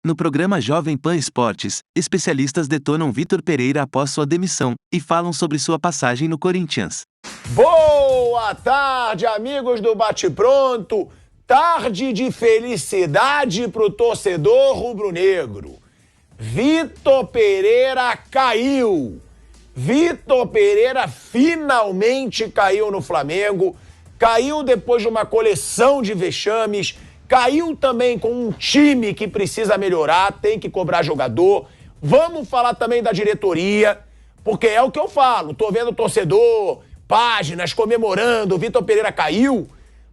No programa Jovem Pan Esportes, especialistas detonam Vitor Pereira após sua demissão e falam sobre sua passagem no Corinthians. Boa tarde, amigos do Bate Pronto. Tarde de felicidade pro torcedor rubro-negro. Vitor Pereira caiu. Vitor Pereira finalmente caiu no Flamengo. Caiu depois de uma coleção de vexames. Caiu também com um time que precisa melhorar, tem que cobrar jogador. Vamos falar também da diretoria, porque é o que eu falo. Tô vendo torcedor, páginas comemorando, o Vitor Pereira caiu.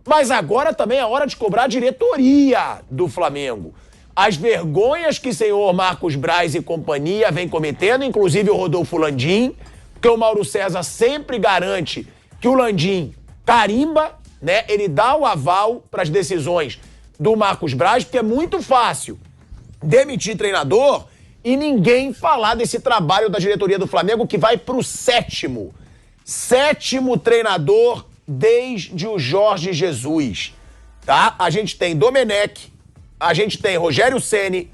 Mas agora também é hora de cobrar a diretoria do Flamengo. As vergonhas que o senhor Marcos Braz e companhia vem cometendo, inclusive o Rodolfo Landim, porque o Mauro César sempre garante que o Landim carimba, né? Ele dá o aval para as decisões do Marcos Braz, porque é muito fácil demitir treinador e ninguém falar desse trabalho da diretoria do Flamengo que vai pro sétimo treinador desde o Jorge Jesus, tá? A gente tem Domenech, a gente tem Rogério Ceni,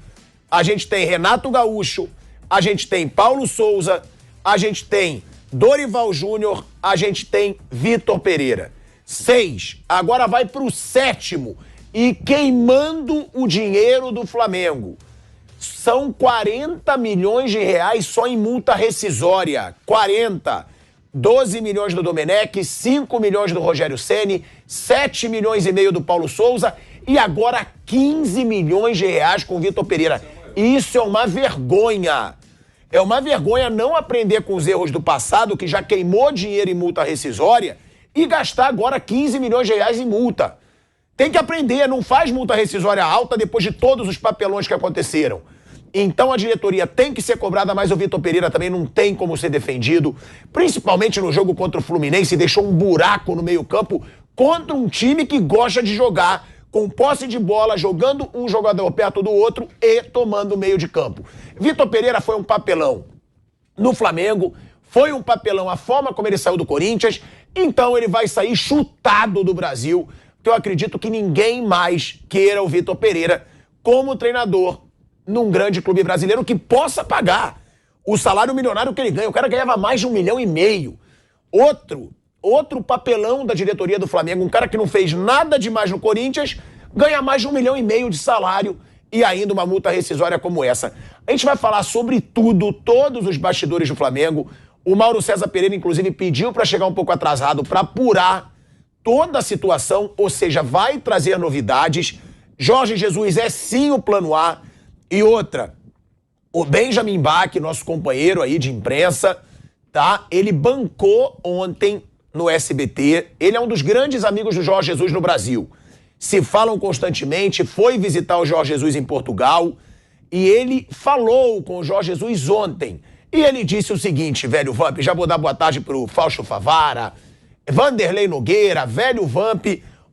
a gente tem Renato Gaúcho, a gente tem Paulo Souza, a gente tem Dorival Júnior, a gente tem Vitor Pereira. 6. Agora vai pro sétimo e queimando o dinheiro do Flamengo. São 40 milhões de reais só em multa rescisória. 40. 12 milhões do Domenech, 5 milhões do Rogério Ceni, 7 milhões e meio do Paulo Souza e agora 15 milhões de reais com o Vitor Pereira. Isso é uma vergonha. É uma vergonha não aprender com os erros do passado, que já queimou dinheiro em multa rescisória, e gastar agora 15 milhões de reais em multa. Tem que aprender, não faz multa rescisória alta depois de todos os papelões que aconteceram. Então a diretoria tem que ser cobrada, mas o Vitor Pereira também não tem como ser defendido, principalmente no jogo contra o Fluminense, deixou um buraco no meio-campo contra um time que gosta de jogar com posse de bola, jogando um jogador perto do outro e tomando meio de campo. Vitor Pereira foi um papelão no Flamengo, foi um papelão a forma como ele saiu do Corinthians, então ele vai sair chutado do Brasil, porque eu acredito que ninguém mais queira o Vitor Pereira como treinador num grande clube brasileiro que possa pagar o salário milionário que ele ganha. O cara ganhava mais de 1,5 milhão. Outro papelão da diretoria do Flamengo, um cara que não fez nada demais no Corinthians, ganha mais de 1,5 milhão de salário e ainda uma multa rescisória como essa. A gente vai falar sobre tudo, todos os bastidores do Flamengo. O Mauro César Pereira, inclusive, pediu para chegar um pouco atrasado para apurar toda a situação, ou seja, vai trazer novidades. Jorge Jesus é sim o plano A. E outra, o Benjamin Bach, nosso companheiro aí de imprensa, tá? Ele bancou ontem no SBT. Ele é um dos grandes amigos do Jorge Jesus no Brasil. Se falam constantemente, foi visitar o Jorge Jesus em Portugal e ele falou com o Jorge Jesus ontem. E ele disse o seguinte, velho Vamp, já vou dar boa tarde pro Fausto Favara, Vanderlei Nogueira, velho Vamp.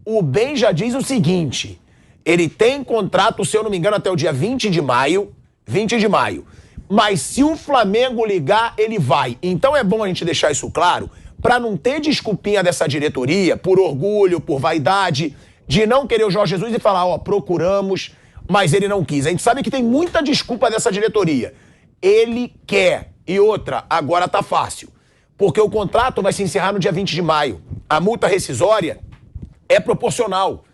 O Ben já diz o seguinte: ele tem contrato, se eu não me engano, até o dia 20 de maio. 20 de maio. Mas se o Flamengo ligar, ele vai. Então é bom a gente deixar isso claro, para não ter desculpinha dessa diretoria, por orgulho, por vaidade, de não querer o Jorge Jesus e falar, ó, procuramos, mas ele não quis. A gente sabe que tem muita desculpa dessa diretoria. Ele quer. E outra, agora tá fácil. Porque o contrato vai se encerrar no dia 20 de maio. A multa rescisória é proporcional.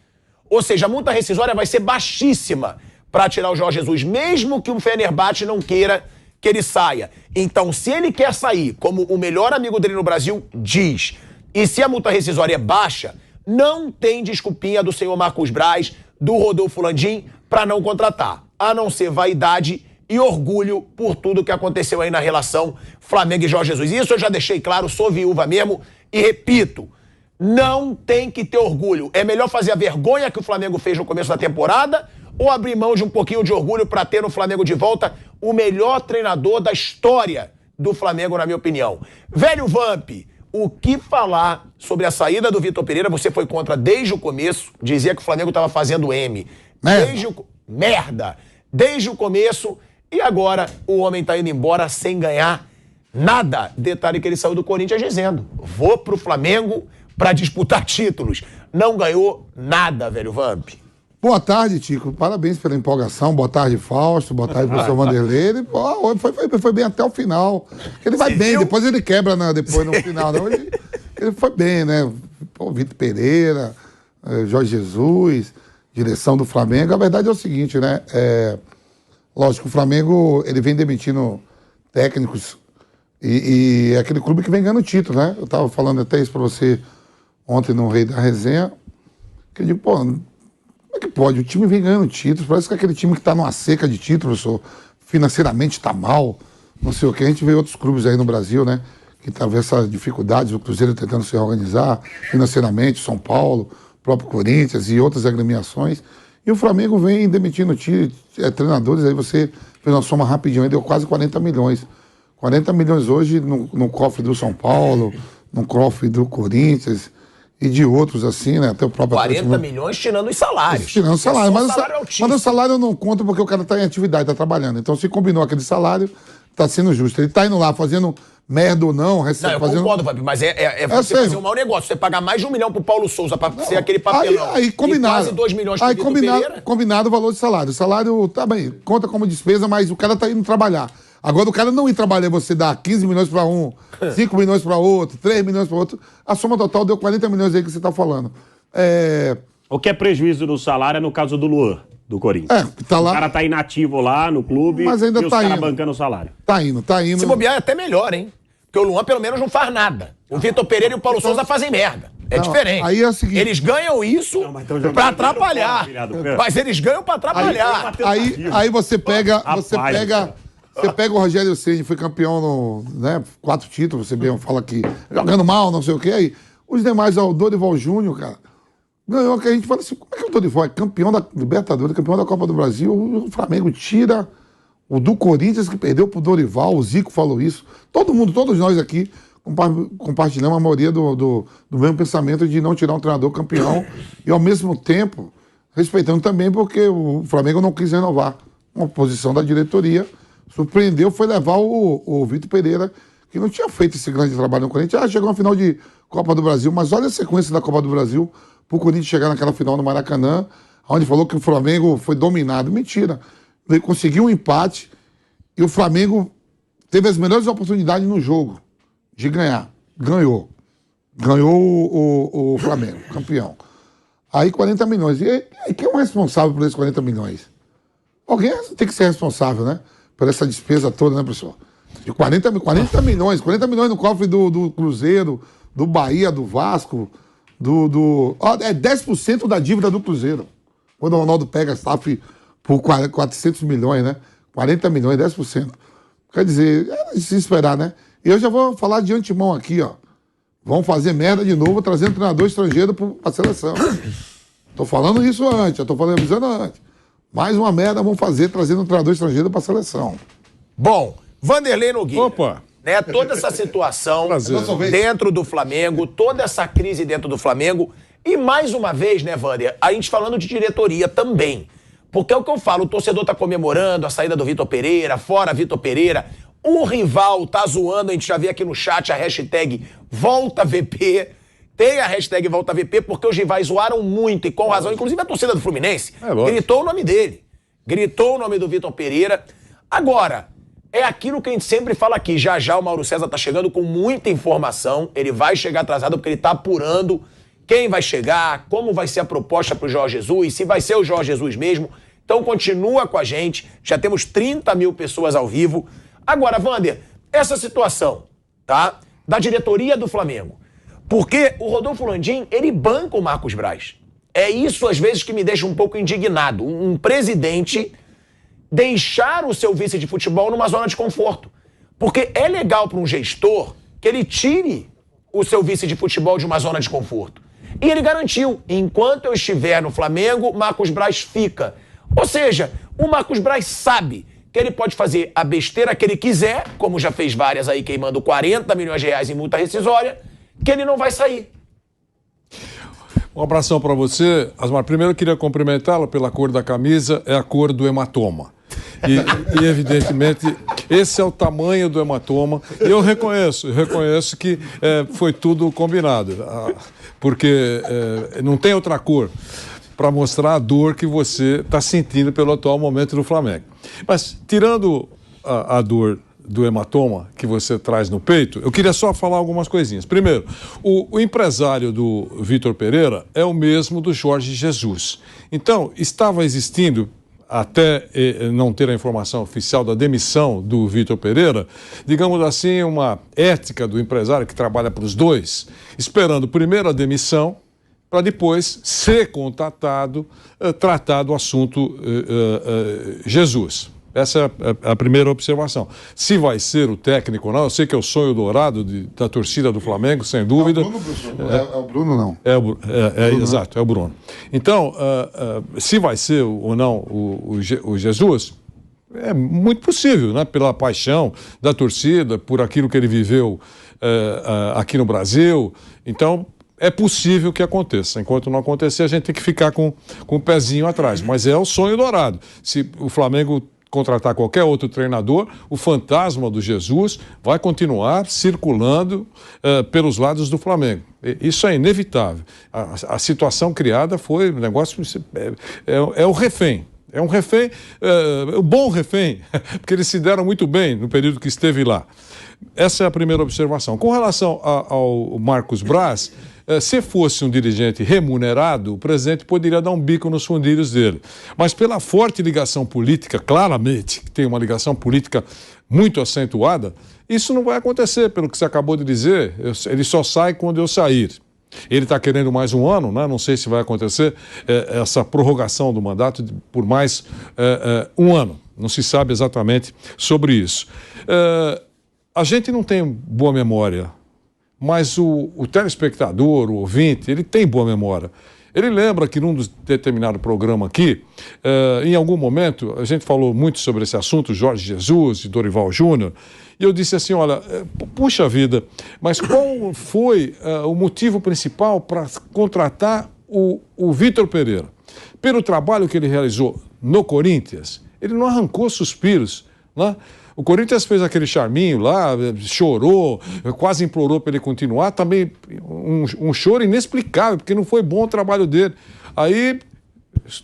Ou seja, a multa rescisória vai ser baixíssima para tirar o Jorge Jesus, mesmo que o Fenerbahçe não queira que ele saia. Então, se ele quer sair, como o melhor amigo dele no Brasil diz, e se a multa rescisória é baixa, não tem desculpinha do senhor Marcos Braz, do Rodolfo Landim, para não contratar. A não ser vaidade e orgulho por tudo que aconteceu aí na relação Flamengo e Jorge Jesus. Isso eu já deixei claro, sou viúva mesmo, e repito, não tem que ter orgulho. É melhor fazer a vergonha que o Flamengo fez no começo da temporada ou abrir mão de um pouquinho de orgulho para ter no Flamengo de volta o melhor treinador da história do Flamengo, na minha opinião. Velho Vamp, o que falar sobre a saída do Vitor Pereira? Você foi contra desde o começo, dizia que o Flamengo estava fazendo M. Merda! Desde o começo, e agora o homem tá indo embora sem ganhar nada. Detalhe que ele saiu do Corinthians dizendo, vou pro Flamengo para disputar títulos. não ganhou nada, velho Vamp. Boa tarde, Tico. Parabéns pela empolgação. Boa tarde, Fausto. Boa tarde, professor Vanderlei. Ele foi bem até o final. Ele vai bem, depois ele quebra depois no final. Não. Ele foi bem, né? Pô, Vitor Pereira, Jorge Jesus, direção do Flamengo. A verdade é o seguinte, né? Lógico, o Flamengo ele vem demitindo técnicos e é aquele clube que vem ganhando título, né? Eu estava falando até isso para você ontem no Rei da Resenha, que eu digo, pô, como é que pode? O time vem ganhando títulos, parece que é aquele time que está numa seca de títulos, financeiramente está mal, não sei o que. A gente vê outros clubes aí no Brasil, né? Que tá vendo essas dificuldades, o Cruzeiro tentando se organizar financeiramente, São Paulo, o próprio Corinthians e outras agremiações. E o Flamengo vem demitindo treinadores, aí você fez uma soma rapidinho, aí deu quase 40 milhões. 40 milhões hoje no cofre do São Paulo, no cofre do Corinthians e de outros assim, né? Até o próprio 40 milhões tirando os salários. Tirando o salário, mas altíssimo. O salário eu não conto porque o cara está em atividade, está trabalhando. Então se combinou aquele salário, está sendo justo. Ele está indo lá fazendo merda ou não, recebe. Não, eu concordo, Fábio, mas você fazer um mau negócio. Você pagar mais de 1 milhão pro Paulo Souza pra ser aquele papelão. Aí combinado. E quase 2 milhões pro Vitor Pereira. Combinado o valor de salário. O salário, tá bem, conta como despesa, mas o cara tá indo trabalhar. Agora o cara não ir trabalhar, você dá 15 milhões pra um, 5 milhões pra outro, 3 milhões pra outro. A soma total deu 40 milhões aí que você tá falando. O que é prejuízo no salário é no caso do Luan, do Corinthians. Tá lá. O cara tá inativo lá no clube, mas ainda e os caras bancando o salário. Tá indo. Se bobear é até melhor, hein? Porque o Luan pelo menos não faz nada. O Vitor Pereira e o Paulo Souza fazem merda. É diferente. Aí é o seguinte. Eles ganham isso pra atrapalhar. Mas eles ganham pra atrapalhar. Aí você pega o Rogério Ceni, foi campeão né, 4 títulos, você bem fala aqui, jogando mal, não sei o que. Aí os demais, o Dorival Júnior, cara, ganhou, que a gente fala assim, como é que o Dorival é campeão da Libertadores, campeão da Copa do Brasil, o Flamengo tira o do Corinthians que perdeu pro Dorival, o Zico falou isso, todos nós aqui compartilhamos a maioria do mesmo pensamento de não tirar um treinador campeão e ao mesmo tempo respeitando também porque o Flamengo não quis renovar uma posição da diretoria. Surpreendeu, foi levar o Vitor Pereira, que não tinha feito esse grande trabalho no Corinthians. Chegou na final de Copa do Brasil, mas olha a sequência da Copa do Brasil pro Corinthians chegar naquela final no Maracanã, onde falou que o Flamengo foi dominado. Mentira. Ele conseguiu um empate e o Flamengo teve as melhores oportunidades no jogo de ganhar. Ganhou o Flamengo, campeão. Aí 40 milhões. E quem é o responsável por esses 40 milhões? Alguém tem que ser responsável, né? Por essa despesa toda, né, professor? De 40 milhões no cofre do Cruzeiro, do Bahia, do Vasco, é 10% da dívida do Cruzeiro. Quando o Ronaldo pega a SAF por 400 milhões, né? 40 milhões, 10%. Quer dizer, é se esperar, né? E eu já vou falar de antemão aqui, ó. Vão fazer merda de novo, trazendo treinador estrangeiro para a seleção. Tô falando isso antes, avisando antes. Mais uma merda vão fazer, trazendo um treinador estrangeiro para a seleção. Bom, Vanderlei Nogueira. Opa! Né, toda essa situação dentro do Flamengo, toda essa crise dentro do Flamengo. E mais uma vez, né, Vander, a gente falando de diretoria também. Porque é o que eu falo, o torcedor tá comemorando a saída do Vitor Pereira, fora Vitor Pereira. O rival tá zoando, a gente já vê aqui no chat a hashtag VoltaVP. Tem a hashtag VoltaVP porque os rivais zoaram muito e com razão. Inclusive a torcida do Fluminense gritou o nome dele. Gritou o nome do Vitor Pereira. Agora, é aquilo que a gente sempre fala aqui. Já já o Mauro César tá chegando com muita informação. Ele vai chegar atrasado porque ele tá apurando quem vai chegar, como vai ser a proposta pro Jorge Jesus, se vai ser o Jorge Jesus mesmo. Então continua com a gente. Já temos 30 mil pessoas ao vivo. Agora, Vander, essa situação, tá? Da diretoria do Flamengo. Porque o Rodolfo Landim, ele banca o Marcos Braz. É isso, às vezes, que me deixa um pouco indignado. Um presidente deixar o seu vice de futebol numa zona de conforto. Porque é legal para um gestor que ele tire o seu vice de futebol de uma zona de conforto. E ele garantiu, enquanto eu estiver no Flamengo, Marcos Braz fica. Ou seja, o Marcos Braz sabe que ele pode fazer a besteira que ele quiser, como já fez várias aí, queimando 40 milhões de reais em multa rescisória, que ele não vai sair. Um abração para você, Asmar. Primeiro eu queria cumprimentá-la pela cor da camisa, é a cor do hematoma. E evidentemente, esse é o tamanho do hematoma. E eu reconheço que foi tudo combinado, porque não tem outra cor para mostrar a dor que você está sentindo pelo atual momento do Flamengo. Mas, tirando a dor do hematoma que você traz no peito, eu queria só falar algumas coisinhas. Primeiro, o empresário do Vitor Pereira é o mesmo do Jorge Jesus. Então, estava existindo, até não ter a informação oficial da demissão do Vitor Pereira, digamos assim, uma ética do empresário que trabalha para os dois, esperando primeiro a demissão, para depois ser contatado, tratado o assunto Jesus. Essa é a primeira observação. Se vai ser o técnico ou não, eu sei que é o sonho dourado da torcida do Flamengo, sem dúvida. É o Bruno, professor. É o Bruno, não. Exato, é o Bruno. Então, se vai ser ou não o Jesus, é muito possível, né? Pela paixão da torcida, por aquilo que ele viveu aqui no Brasil. Então, é possível que aconteça. Enquanto não acontecer, a gente tem que ficar com o pezinho atrás. Mas é o sonho dourado. Se o Flamengo contratar qualquer outro treinador, o fantasma do Jesus vai continuar circulando pelos lados do Flamengo. Isso é inevitável. A situação criada foi um negócio... É o refém. É um refém, um bom refém, porque eles se deram muito bem no período que esteve lá. Essa é a primeira observação. Com relação ao Marcos Braz, se fosse um dirigente remunerado, o presidente poderia dar um bico nos fundilhos dele. Mas pela forte ligação política, claramente, que tem uma ligação política muito acentuada, isso não vai acontecer, pelo que você acabou de dizer. Ele só sai quando eu sair. Ele está querendo mais um ano, né? Não sei se vai acontecer essa prorrogação do mandato por mais um ano. Não se sabe exatamente sobre isso. A gente não tem boa memória, mas o telespectador, o ouvinte, ele tem boa memória. Ele lembra que num determinado programa aqui, em algum momento, a gente falou muito sobre esse assunto, Jorge Jesus e Dorival Júnior, e eu disse assim, olha, puxa vida, mas qual foi o motivo principal para contratar o Vitor Pereira? Pelo trabalho que ele realizou no Corinthians, ele não arrancou suspiros, né? O Corinthians fez aquele charminho lá, chorou, quase implorou para ele continuar, também um choro inexplicável, porque não foi bom o trabalho dele. Aí,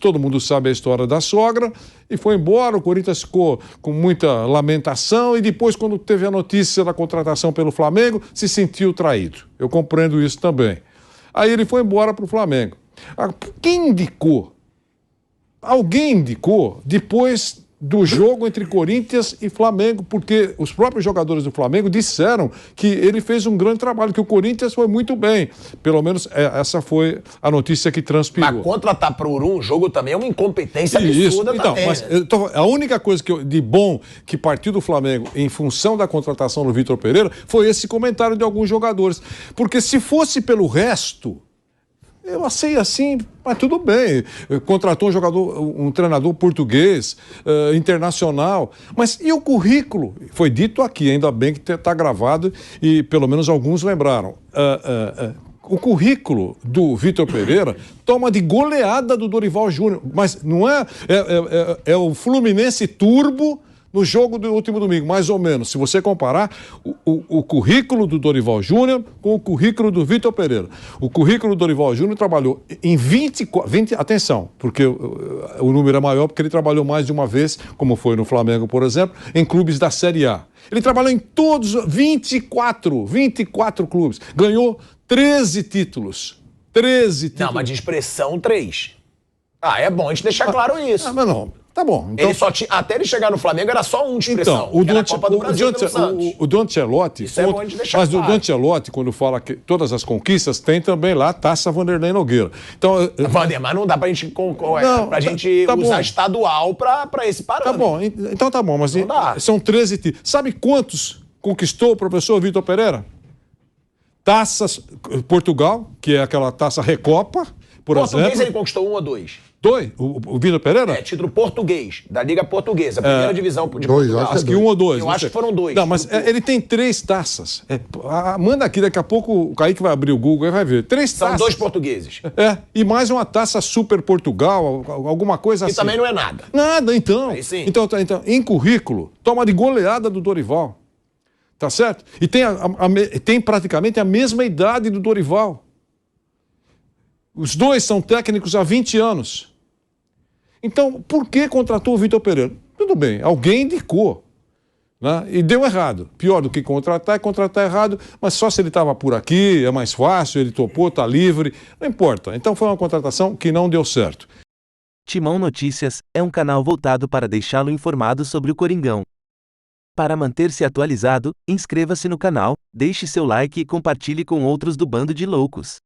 todo mundo sabe a história da sogra, e foi embora, o Corinthians ficou com muita lamentação, e depois, quando teve a notícia da contratação pelo Flamengo, se sentiu traído. Eu compreendo isso também. Aí ele foi embora para o Flamengo. Quem indicou? Alguém indicou, depois do jogo entre Corinthians e Flamengo, porque os próprios jogadores do Flamengo disseram que ele fez um grande trabalho, que o Corinthians foi muito bem. Pelo menos essa foi a notícia que transpirou. Mas contratar para um jogo também é uma incompetência absurda então, também. Mas, a única coisa de bom que partiu do Flamengo em função da contratação do Vitor Pereira foi esse comentário de alguns jogadores. Porque se fosse pelo resto... Eu achei assim, mas tudo bem. Contratou um treinador português, internacional. Mas e o currículo? Foi dito aqui, ainda bem que está gravado e pelo menos alguns lembraram. O currículo do Vitor Pereira toma de goleada do Dorival Júnior. Mas não é o Fluminense Turbo no jogo do último domingo, mais ou menos. Se você comparar o currículo do Dorival Júnior com o currículo do Vitor Pereira. O currículo do Dorival Júnior trabalhou em 20, atenção, porque o número é maior porque ele trabalhou mais de uma vez, como foi no Flamengo, por exemplo, em clubes da Série A. Ele trabalhou em todos, 24 clubes. Ganhou 13 títulos. 13 títulos. Não, mas de expressão, 3. É bom a gente deixar claro isso. Mas não. Tá bom. Então... Até ele chegar no Flamengo era só um de expressão. Então, o do Ancelotti... Isso é bom a gente deixar mas claro. O do Ancelotti, quando fala que todas as conquistas, tem também lá a Taça Vanderlei Nogueira. Então, mas não dá pra gente, usar bom. Estadual pra esse parâmetro. Tá bom, então tá bom, mas são 13 títulos. Sabe quantos conquistou o professor Vitor Pereira? Taças, Portugal, que é aquela taça Recopa, por Português exemplo. ele conquistou 1 ou 2. Dois? O Vitor Pereira? É, título português, da Liga Portuguesa, primeira divisão de dois, Portugal. acho Acho que 1 ou 2. Eu acho que foram 2. Não, mas ele tem 3 taças. Manda aqui, daqui a pouco o Kaique vai abrir o Google e vai ver. 3 São taças. 2 portugueses. E mais uma taça Super Portugal, alguma coisa E assim. também não é nada. Nada, então. Aí sim. Então, em currículo, toma de goleada do Dorival. Tá certo? E tem praticamente a mesma idade do Dorival. Os dois são técnicos há 20 anos. Então, por que contratou o Vitor Pereira? Tudo bem, alguém indicou. Né? E deu errado. Pior do que contratar é contratar errado, mas só se ele estava por aqui, é mais fácil, ele topou, está livre. Não importa. Então foi uma contratação que não deu certo. Timão Notícias é um canal voltado para deixá-lo informado sobre o Coringão. Para manter-se atualizado, inscreva-se no canal, deixe seu like e compartilhe com outros do Bando de Loucos.